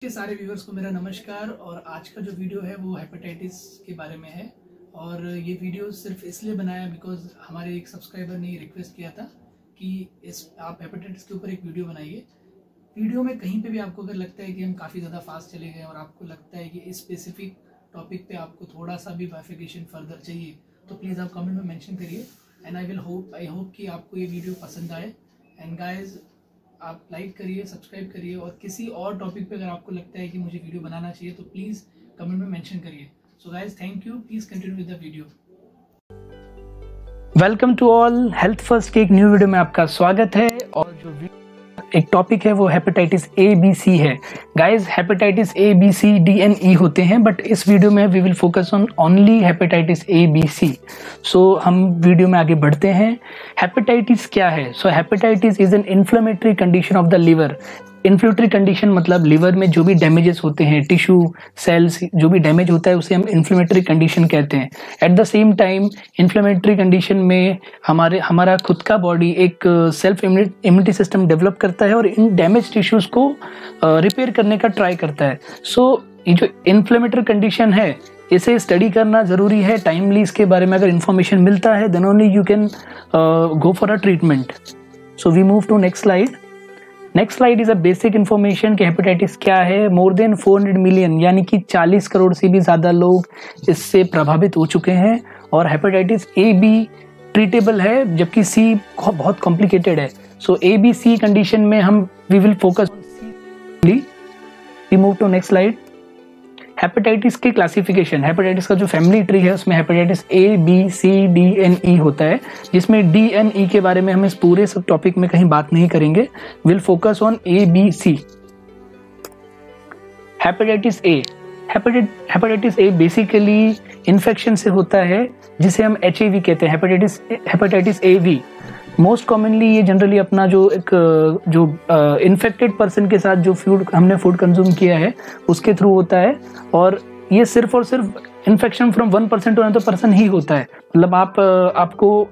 के सारे व्यूअर्स को मेरा नमस्कार। और आज का जो वीडियो है वो हेपेटाइटिस के बारे में है। और ये वीडियो सिर्फ इसलिए बनाया बिकॉज हमारे एक सब्सक्राइबर ने रिक्वेस्ट किया था कि आप हेपेटाइटिस के ऊपर एक वीडियो बनाइए। वीडियो में कहीं पे भी आपको अगर लगता है कि हम काफ़ी ज़्यादा फास्ट चले गए और आपको लगता है कि इस स्पेसिफिक टॉपिक पे आपको थोड़ा सा भी बाइफिकेशन फर्दर चाहिए तो प्लीज़ आप कमेंट में मेंशन करिए। एंड आई होप कि आपको ये वीडियो पसंद आए। एंड गाइज, आप लाइक करिए, सब्सक्राइब करिए, और किसी और टॉपिक पे अगर आपको लगता है कि मुझे वीडियो बनाना चाहिए तो प्लीज़ कमेंट में मेंशन करिए। So guys, thank you. Please continue with the video. Welcome to all, health first के एक न्यू वीडियो में आपका स्वागत है। और जो एक टॉपिक है वो हेपेटाइटिस ए बी सी है। Guys, hepatitis A B C D and E होते हैं, बट इस वीडियो में we will focus on only hepatitis A B C. So हम वीडियो में आगे बढ़ते हैं। हेपेटाइटिस क्या है? So hepatitis is an inflammatory condition of the liver. Inflammatory condition मतलब लिवर में जो भी डैमेजेस होते हैं, टिश्यू सेल्स जो भी डैमेज होता है उसे हम इन्फ्लेमेटरी कंडीशन कहते हैं। Eight the same time inflammatory condition में हमारा खुद का बॉडी एक सेल्फ इम्यूनिटी सिस्टम डेवलप करता है और इन डैमेज टिश्यूज को रिपेयर करने का ट्राई करता है। सो ये जो इन्फ्लेमेटरी कंडीशन है इसे स्टडी करना ज़रूरी है। टाइमली इसके बारे में अगर इन्फॉर्मेशन मिलता है then only you can go for a treatment. So we move to next slide. Next slide is a basic information कि हेपेटाइटिस क्या है। मोर देन 400 मिलियन यानी कि 40 करोड़ से भी ज़्यादा लोग इससे प्रभावित हो चुके हैं। और हेपेटाइटिस ए बी ट्रीटेबल है जबकि सी बहुत कॉम्प्लिकेटेड है। सो ए बी सी कंडीशन में हम we will focus. We move to next slide. Hepatitis की क्लासिफिकेशन, हेपेटाइटिस का जो फैमिली ट्री है उसमें hepatitis A B C D and E होता है, जिसमें डी एन ई के बारे में हम इस पूरे सब टॉपिक में कहीं बात नहीं करेंगे। Will focus on A B C. Hepatitis A, hepatitis A basically infection से होता है जिसे हम HIV कहते हैं, hepatitis A V. Most commonly ये जनरली अपना जो इन्फेक्टेड पर्सन के साथ जो हमने फूड कंज्यूम किया है उसके थ्रू होता है। और ये सिर्फ और सिर्फ infection from 1% to another person ही होता है। मतलब आपको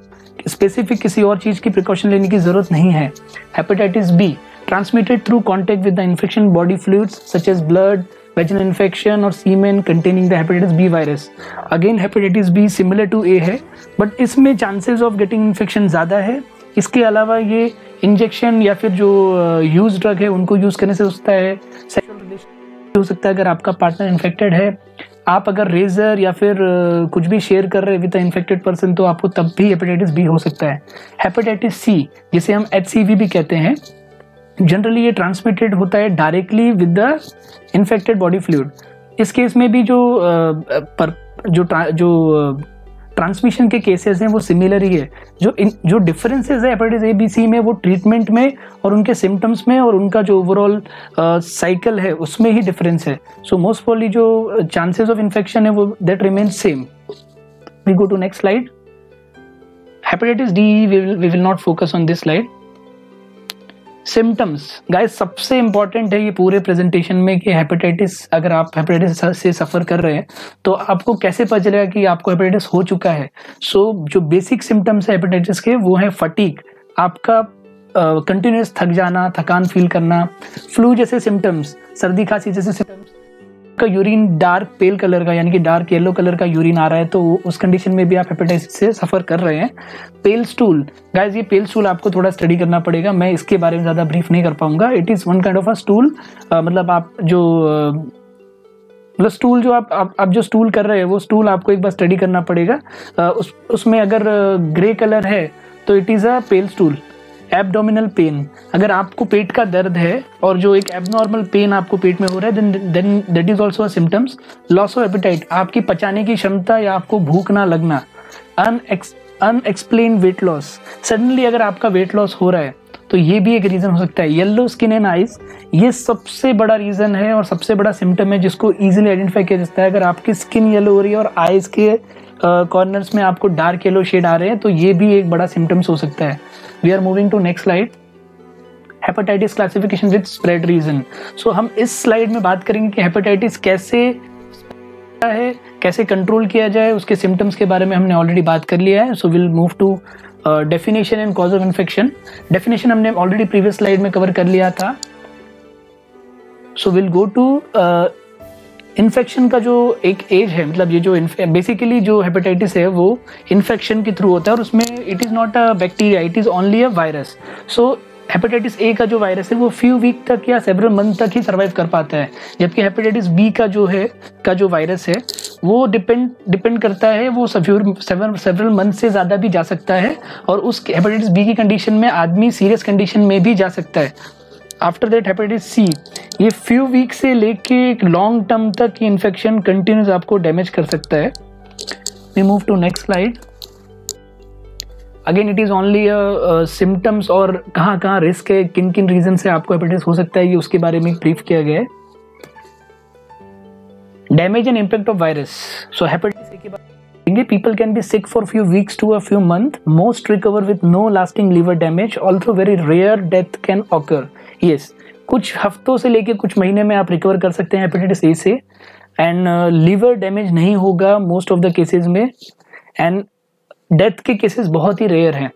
स्पेसिफिक किसी और चीज़ की प्रिकॉशन लेने की ज़रूरत नहीं है। Hepatitis B, transmitted through contact with the infection body fluids such as blood, vaginal infection और semen containing the hepatitis B virus. Again hepatitis B similar to A है, but इसमें chances of getting infection ज़्यादा है। इसके अलावा ये injection या फिर जो यूज ड्रग है उनको यूज करने से हो सकता है। सेक्सुअल रिलेशन हो सकता है अगर आपका पार्टनर इन्फेक्टेड है। आप अगर रेजर या फिर कुछ भी शेयर कर रहे हैं विद द इन्फेक्टेड पर्सन तो आपको तब भी हेपेटाइटिस बी हो सकता है। हेपेटाइटिस सी जिसे हम HCV भी कहते हैं, जनरली ये ट्रांसमिटेड होता है directly with the infected body fluid. इस केस में भी जो ट्रांसमिशन के केसेस हैं वो सिमिलर ही है। जो डिफरेंसेस है हेपेटाइटिस ए बी सी में वो ट्रीटमेंट में और उनके सिम्टम्स में और उनका जो ओवरऑल साइकिल है उसमें ही डिफरेंस है। सो मोस्ट प्रॉब्ली जो चांसेस ऑफ इन्फेक्शन है वो that remain same. We go to next slide. Hepatitis D we will not focus on this slide. Symptoms guys सबसे इंपॉर्टेंट है ये पूरे प्रेजेंटेशन में कि हेपेटाइटिस, अगर आप हेपेटाइटिस से सफ़र कर रहे हैं तो आपको कैसे पता चलेगा कि आपको हेपेटाइटिस हो चुका है। सो जो बेसिक सिम्टम्स है हेपेटाइटिस के वो है फटीग, आपका कंटिन्यूस थक जाना, थकान फील करना, फ्लू जैसे सिम्टम्स, सर्दी खांसी जैसे सिम्टम्स, का यूरिन डार्क पेल कलर का यानी कि डार्क येलो कलर का यूरिन आ रहा है तो उस कंडीशन में भी आप हेपेटाइटिस से सफ़र कर रहे हैं। पेल स्टूल, गाइस ये पेल स्टूल आपको थोड़ा स्टडी करना पड़ेगा, मैं इसके बारे में ज़्यादा ब्रीफ नहीं कर पाऊंगा। It is one kind of a stool, मतलब आप जो मतलब स्टूल जो आप जो स्टूल कर रहे हैं वो स्टूल आपको एक बार स्टडी करना पड़ेगा। उसमें अगर ग्रे कलर है तो it is a pale stool. Abdominal pain, अगर आपको पेट का दर्द है और जो एक एबनॉर्मल पेन आपको पेट में हो रहा है then that is also a symptoms. Loss of appetite, आपकी पचाने की क्षमता या आपको भूख ना लगना। अनएक्सप्लेन्ड वेट लॉस, सडनली अगर आपका वेट लॉस हो रहा है तो ये भी एक रीज़न हो सकता है। येलो स्किन एंड आइज, ये सबसे बड़ा रीज़न है और सबसे बड़ा सिम्टम है जिसको ईजिली आइडेंटिफाई किया जाता है। अगर आपकी स्किन येलो हो रही है और आइज के कॉर्नर्स में आपको डार्क येलो शेड आ रहे हैं तो ये भी एक बड़ा सिम्टम्स हो सकता है। We are moving to next slide. Hepatitis classification with spread region. So हम इस स्लाइड में बात करेंगे कि हेपेटाइटिस कैसे है, कैसे कंट्रोल किया जाए, उसके सिम्टम्स के बारे में हमने ऑलरेडी बात कर लिया है। So will move to definition and cause of infection. Definition हमने ऑलरेडी प्रीवियस स्लाइड में कवर कर लिया था। So will go to infection का जो एक एज है, मतलब ये जो बेसिकली जो हेपेटाइटिस है वो इन्फेक्शन के थ्रू होता है और उसमें it is not a bacteria, it is only a virus. So hepatitis A का जो वायरस है वो फ्यू वीक तक या सेवरल मंथ तक ही सर्वाइव कर पाता है, जबकि हेपेटाइटिस बी का जो वायरस है वो डिपेंड करता है, वो सेवरल मंथ से ज़्यादा भी जा सकता है और उस हेपेटाइटिस बी की कंडीशन में आदमी सीरियस कंडीशन में भी जा सकता है। आफ्टर दैट हेपेटाइटिस सी, ये फ्यू वीक से लेके एक लॉन्ग टर्म तक ये इन्फेक्शन कंटिन्यूस आपको डैमेज कर सकता है। We move to next slide. Again it is only symptoms और कहाँ कहाँ रिस्क है, किन किन रीजन से आपको हेपेटाइटिस हो सकता है, ये उसके बारे में ब्रीफ किया गया है। Damage and impact of virus. So hepatitis A के बारे में, people can be sick for few weeks to a few months. Most recover with no lasting liver damage. Although very rare death can occur. Yes, कुछ हफ्तों से लेके कुछ महीने में आप रिकवर कर सकते हैं हेपेटाइटिस ए से, एंड लीवर डैमेज नहीं होगा मोस्ट ऑफ द केसेस में, एंड डेथ के केसेस बहुत ही रेयर हैं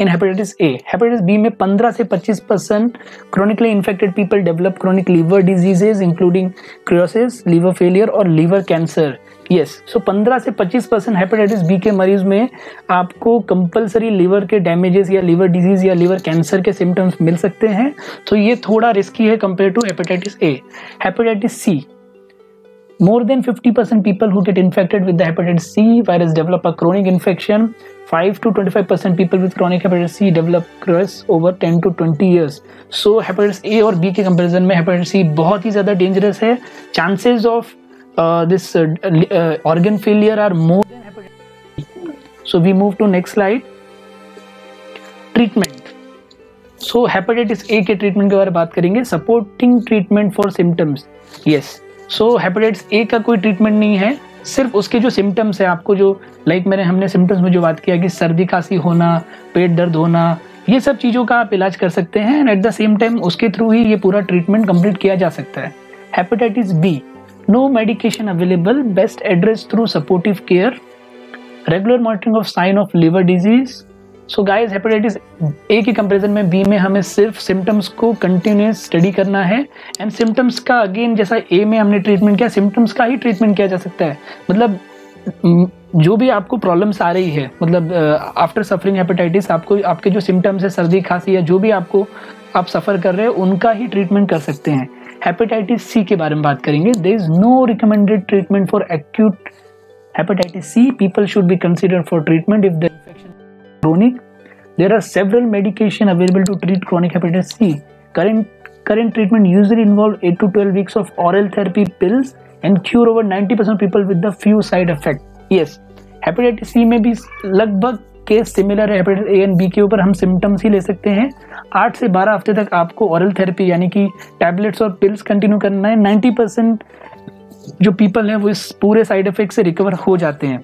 in hepatitis A. Hepatitis B में 15 से 25% chronically infected people develop chronic liver diseases including cirrhosis, liver failure और लीवर कैंसर। यस, सो 15 से 25% हेपेटाइटिस बी के मरीज में आपको कंपलसरी लीवर के डैमेजेस या लीवर डिजीज या लीवर कैंसर के सिम्टम्स मिल सकते हैं, तो ये थोड़ा रिस्की है compare to hepatitis A. Hepatitis C, more than 50% people who get infected with the hepatitis C virus develop a chronic infection. 5 to 25% people with chronic hepatitis C develop CRS over 10 to 20 years. So hepatitis A और B के comparison में hepatitis C बहुत ही ज़्यादा dangerous है. Chances of this organ failure are more than hepatitis B. So we move to next slide. Treatment. So hepatitis A के treatment के बारे में बात करेंगे. Supporting treatment for symptoms. Yes. So hepatitis A का कोई ट्रीटमेंट नहीं है, सिर्फ उसके जो सिम्टम्स है, आपको जो हमने सिम्टम्स में जो बात किया कि सर्दी खांसी होना, पेट दर्द होना, ये सब चीज़ों का आप इलाज कर सकते हैं and at the same time उसके थ्रू ही ये पूरा ट्रीटमेंट कंप्लीट किया जा सकता है। Hepatitis B, no medication available, best address through supportive care, regular monitoring of sign of liver disease. So guys, hepatitis A के कंपैरिजन में बी में हमें सिर्फ सिम्टम्स को कंटिन्यूस स्टडी करना है एंड सिम्टम्स का अगेन जैसा ए में हमने ट्रीटमेंट किया, सिम्टम्स का ही ट्रीटमेंट किया जा सकता है। मतलब जो भी आपको प्रॉब्लम्स आ रही है, मतलब आफ्टर सफरिंग हेपेटाइटिस, आपको आपके जो सिम्टम्स है, सर्दी खांसी या जो भी आप सफ़र कर रहे हैं, उनका ही ट्रीटमेंट कर सकते हैं। हेपेटाइटिस सी के बारे में बात करेंगे। There is no recommended treatment for acute hepatitis C. People should be considered for treatment if the infection chronic. There are several medication available to treat chronic hepatitis C. Current treatment usually involve 8 to 12 weeks of oral therapy pills and cure over 90% of people with the few side effect. Yes, hepatitis C में भी लगभग case similar है hepatitis A and B के ऊपर, हम symptoms ही ले सकते हैं। 8 से 12 हफ्ते तक आपको ओरल थेरेपी यानी कि टैबलेट्स और पिल्स कंटिन्यू करना है। 90% जो पीपल हैं वो इस पूरे साइड इफेक्ट से रिकवर हो जाते हैं।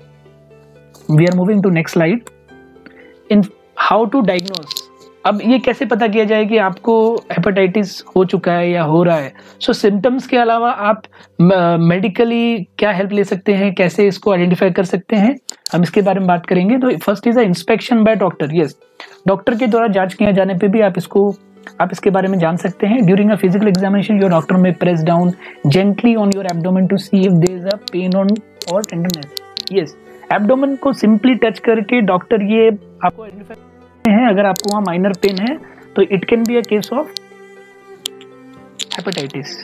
We are moving to next slide. In how to diagnose, अब ये कैसे पता किया जाए कि आपको हेपेटाइटिस हो चुका है या हो रहा है। सो सिम्टम्स के अलावा आप मेडिकली क्या हेल्प ले सकते हैं, कैसे इसको आइडेंटिफाई कर सकते हैं, हम इसके बारे में बात करेंगे। तो first is a inspection by doctor. Yes, doctor के द्वारा जांच किए जाने पे भी आप इसके बारे में जान सकते हैं। During a physical examination your doctor may press down gently on your abdomen to see if there is a pain on or tenderness. Yes, abdomen को सिंपली टच करके डॉक्टर ये आपको आइडेंटिफाई करते हैं। अगर आपको वहाँ माइनर पेन है तो it can be a case of hepatitis.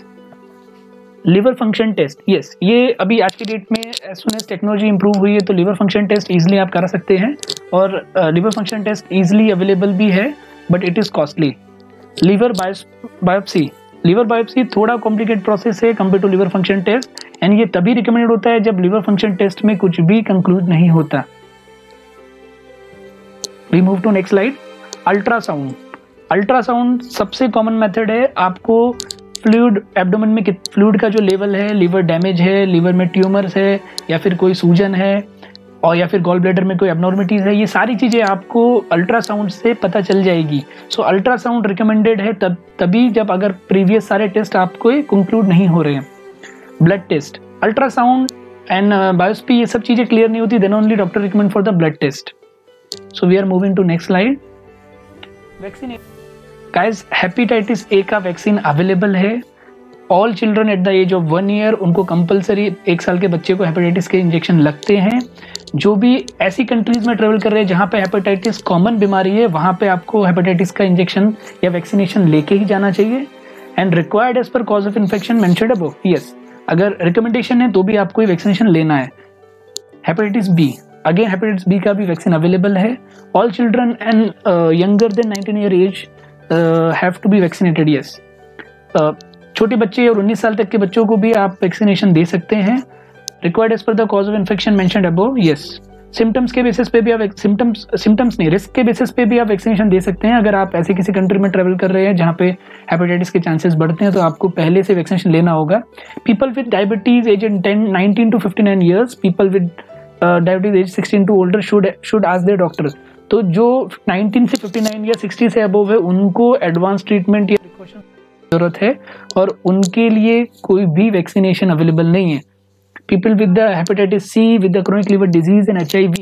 Liver function test, yes, ये अभी आज की डेट में as soon as technology improve हुई है तो लिवर फंक्शन टेस्ट इजीली आप करा सकते हैं और liver function test easily available भी है, but it is costly. Liver biopsy, liver biopsy थोड़ा कॉम्प्लिकेटेड प्रोसेस है compare to liver function test and ये तभी रिकमेंडेड होता है जब लिवर फंक्शन टेस्ट में कुछ भी कंक्लूड नहीं होता। We move to next slide. Ultrasound, ultrasound सबसे कॉमन मेथड है। आपको फ्लूइड, एब्डोमेन में फ्लूइड का जो लेवल है, लिवर डैमेज है, लिवर में ट्यूमर्स है या फिर कोई सूजन है और या फिर गॉल ब्लैडर में कोई एबनॉर्मलिटीज है, ये सारी चीज़ें आपको अल्ट्रासाउंड से पता चल जाएगी। सो अल्ट्रासाउंड रिकमेंडेड है तभी जब अगर प्रीवियस सारे टेस्ट आपको कंक्लूड नहीं हो रहे हैं। Blood test, ultrasound and biopsy ये सब चीज़ें क्लियर नहीं होती, then only doctor recommend for the blood test. So we are moving to next slide. Vaccine, guys hepatitis A का वैक्सीन अवेलेबल है all children at the age of 1 year, उनको compulsory 1 साल के बच्चे को हेपेटाइटिस के इंजेक्शन लगते हैं। जो भी ऐसी कंट्रीज में ट्रेवल कर रहे हैं जहाँ पे हेपेटाइटिस कॉमन बीमारी है, वहाँ पे आपको हेपेटाइटिस का इंजेक्शन या वैक्सीनेशन लेके ही जाना चाहिए। And required age per cause of infection mentioned above, yes, अगर रिकमेंडेशन है तो भी आपको वैक्सीनेशन लेना है। Hepatitis B, again hepatitis B का भी वैक्सीन अवेलेबल है। All children and younger than 19 year age have to be vaccinated, yes. छोटे बच्चे और 19 साल तक के बच्चों को भी आप वैक्सीनेशन दे सकते हैं। Required age per the cause of infection mentioned above, yes. Symptoms के बेसिस पे भी आप सिम्टम्स नहीं, रिस्क के बेसिस पे भी आप वैक्सीनेशन दे सकते हैं। अगर आप ऐसे किसी कंट्री में ट्रेवल कर रहे हैं जहाँ पे हेपेटाइटिस के चांसेस बढ़ते हैं तो आपको पहले से वैक्सीनेशन लेना होगा। People with diabetes age 19 to 59 years, people with diabetes age 16 to older should ask their doctor. तो जो 19 से 59 या 60 से अबव है उनको एडवांस ट्रीटमेंट या प्रिकॉशन जरूरत है और उनके लिए कोई भी वैक्सीनेशन अवेलेबल नहीं है। People with the hepatitis C, with the chronic liver disease and HIV,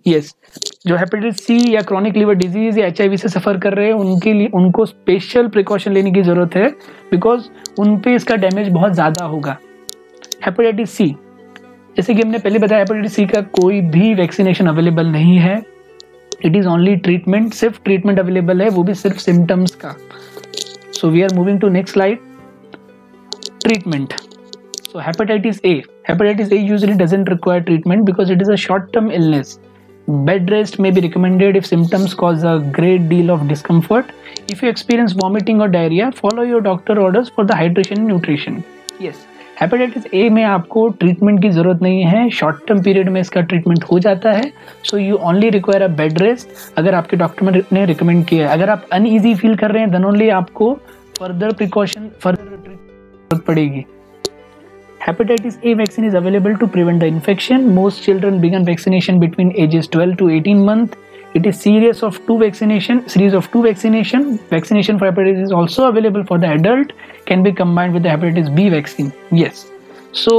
yes, जो हेपेटाइटिस सी या क्रोनिक लिवर डिजीज या HIV से सफर कर रहे हैं उनके लिए उनको स्पेशल प्रिकॉशन लेने की जरूरत है, बिकॉज उन पे इसका डैमेज बहुत ज्यादा होगा। हेपेटाइटिस सी, जैसे कि हमने पहले बताया, हेपेटाइटिस सी का कोई भी वैक्सीनेशन अवेलेबल नहीं है। इट इज ओनली ट्रीटमेंट, सिर्फ ट्रीटमेंट अवेलेबल है, वो भी सिर्फ सिम्टम्स का। So we are moving to next slide. Treatment. So hepatitis A. Hepatitis A usually doesn't require treatment because it is a short-term illness. Bed rest may be recommended if symptoms cause a great deal of discomfort. If you experience vomiting or diarrhea, follow your doctor orders for the hydration and nutrition. Yes. Hepatitis A में आपको treatment की जरूरत नहीं है, short term period में इसका treatment हो जाता है। So you only require a bed rest अगर आपके डॉक्टर ने रिकमेंड किया है। अगर आप अनईजी फील कर रहे हैं देन ओनली आपको फर्दर ट्रीटमेंट पड़ेगी। Hepatitis A vaccine is available to prevent the infection. Most children begin vaccination between ages 12 to 18 months. It is series of two vaccination. Vaccination for hepatitis is also available for the adult. Can be combined with the hepatitis B vaccine. Yes. So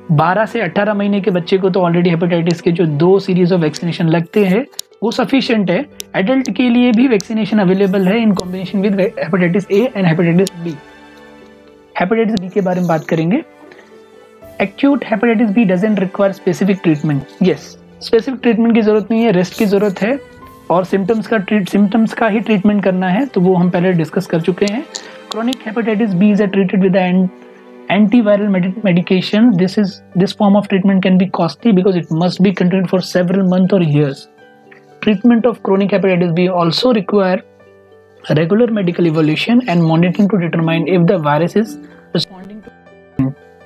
12 से 18 महीने के बच्चे को तो already hepatitis के जो 2 series of vaccination लगते हैं वो सफिशिएंट है। एडल्ट के लिए भी वैक्सीनेशन अवेलेबल है in combination with hepatitis A and hepatitis B. Hepatitis B के बारे में बात करेंगे। Acute hepatitis B doesn't require specific treatment. Yes, specific treatment की जरूरत नहीं है, रेस्ट की जरूरत है और सिम्टम्स का ही ट्रीटमेंट करना है, तो वो हम पहले डिस्कस कर चुके हैं। Chronic hepatitis B is treated with antiviral medication. This form of treatment can be costly because it must be continued for several month or years. Treatment of chronic hepatitis B also require regular medical evolution and monitoring to determine if the virus is responding to.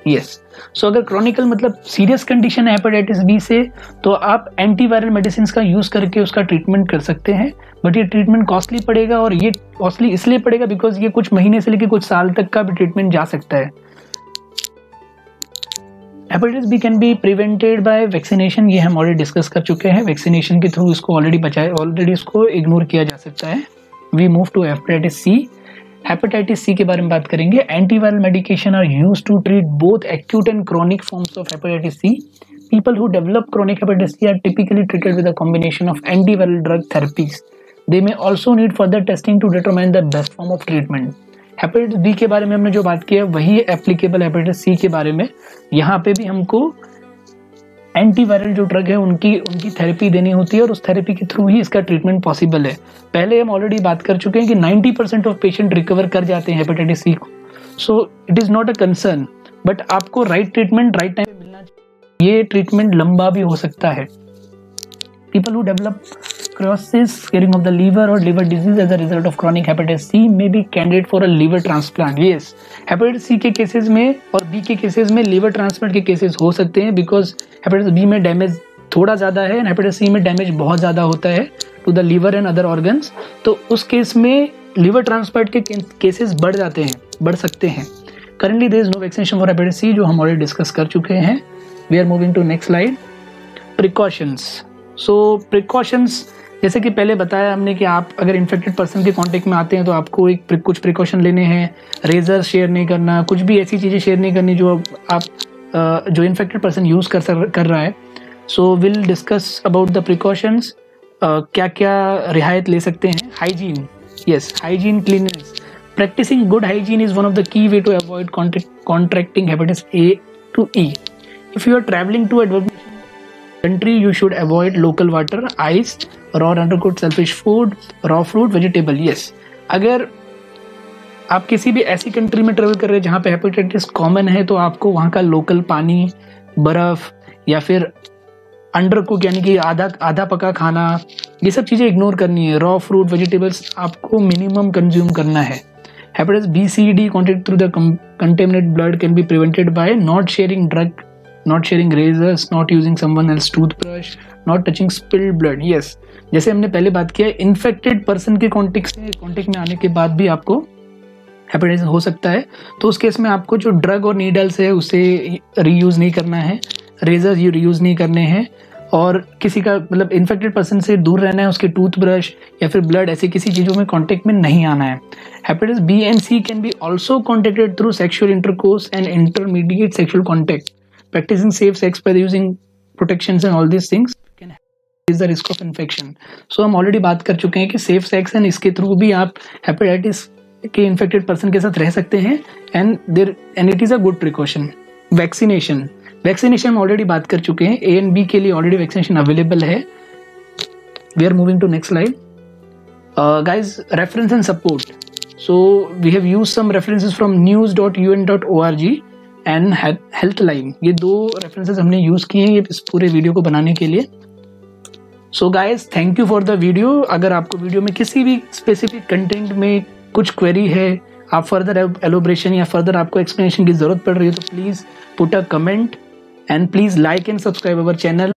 Yes, so अगर chronical मतलब serious condition है hepatitis B से तो आप antiviral medicine का use करके उसका treatment कर सकते हैं, बट ये ट्रीटमेंट कॉस्टली पड़ेगा और ये कॉस्टली इसलिए पड़ेगा बिकॉज ये कुछ महीने से लेकर कुछ साल तक का भी ट्रीटमेंट जा सकता है। Hepatitis B can be prevented by vaccination, ये हम ऑलरेडी डिस्कस कर चुके हैं। वैक्सीनेशन के थ्रू इसको ऑलरेडी इसको इग्नोर किया जा सकता है। We move to hepatitis C. Hepatitis C के बारे में बात करेंगे। Antiviral medication are used to treat both acute and chronic forms of hepatitis C. People who develop chronic hepatitis C are typically treated with a combination of antiviral drug therapies. They may also need further testing to determine the best form of treatment. Hepatitis B के बारे में हमने जो बात की है वही applicable hepatitis C के बारे में। यहाँ पे भी हमको एंटीवायरल जो ड्रग है उनकी थेरेपी देनी होती है और उस थेरेपी के थ्रू ही इसका ट्रीटमेंट पॉसिबल है। पहले हम ऑलरेडी बात कर चुके हैं कि 90% ऑफ पेशेंट रिकवर कर जाते हैं हेपेटाइटिस सी को। So it is not a concern, but आपको राइट ट्रीटमेंट राइट टाइम पे मिलना चाहिए। ये ट्रीटमेंट लंबा भी हो सकता है। People who develop cirrhosis, scarring of the liver or liver disease as a result of chronic hepatitis C may be candidate for a liver transplant. Yes, hepatitis C के केसेस में और B के cases में liver transplant के cases हो सकते हैं because hepatitis B में डैमेज थोड़ा ज़्यादा है, hepatitis C में डैमेज बहुत ज़्यादा होता है to the liver and other organs। तो उस केस में liver transplant के केसेस बढ़ सकते हैं। Currently there is no vaccination for hepatitis C, जो हम ऑलरेडी डिस्कस कर चुके हैं। We are moving to next slide. Precautions. So precautions जैसे कि पहले बताया हमने कि आप अगर इन्फेक्टेड पर्सन के कांटेक्ट में आते हैं तो आपको कुछ प्रिकॉशन लेने हैं। रेजर शेयर नहीं करना, कुछ भी ऐसी चीज़ें शेयर नहीं करनी जो आप जो इन्फेक्टेड पर्सन यूज़ कर रहा है। So will discuss about the precautions, क्या क्या रियायत ले सकते हैं। Hygiene, yes, hygiene, cleanness, Practicing good hygiene is one of the key way to avoid contracting hepatitis A to E. If you are traveling to a developing country, you should avoid local water, ice, raw and undercooked shellfish food, raw fruit, vegetable. Yes, अगर आप किसी भी ऐसी country में travel कर रहे हैं जहाँ पे हेपेटाइटिस कॉमन है, तो आपको वहाँ का लोकल पानी, बर्फ या फिर अंडर कुक यानी कि आधा पका खाना, ये सब चीज़ें इग्नोर करनी है. रॉ फ्रूट, वेजिटेबल्स आपको मिनिमम कंज्यूम करना है. Hepatitis B, C, D contact through the contaminated blood can be prevented by not sharing drug, not sharing razors, not using someone else toothbrush, not touching spilled blood. Yes, जैसे हमने पहले बात किया, infected person के contact में आने के बाद भी आपको हेपेटाइटिस हो सकता है. तो उस केस में आपको जो ड्रग और नीडल्स है उसे रीयूज़ नहीं करना है, रेजर्स रीयूज़ नहीं करने हैं, और किसी का मतलब इन्फेक्टेड पर्सन से दूर रहना है, उसके टूथब्रश या फिर ब्लड ऐसी किसी चीज़ों में कांटेक्ट में नहीं आना है. Hepatitis B and C can be also contacted through sexual intercourse and intermediate sexual contact. Practising safe sex by using protections and all these things can is the risk of infection. So हम already बात कर चुके हैं कि safe sex and इसके through भी आप hepatitis के इन्फेक्टेड पर्सन के साथ रह सकते हैं, and it is a good precaution. Vaccination हम ऑलरेडी बात कर चुके हैं. ए एंड बी के लिए ऑलरेडी वैक्सीनेशन अवेलेबल है. We are moving to next slide. Guys, reference and support. So we have used some references from news.un.org and Healthline. ये 2 references हमने यूज़ किए हैं इस पूरे वीडियो को बनाने के लिए. सो guys, thank you for the video. अगर आपको वीडियो में किसी भी स्पेसिफिक कंटेंट में कुछ क्वेरी है, आप फर्दर एलोब्रेशन या फर्दर आपको एक्सप्लेनेशन की ज़रूरत पड़ रही है, तो please put a comment and please like and subscribe our channel.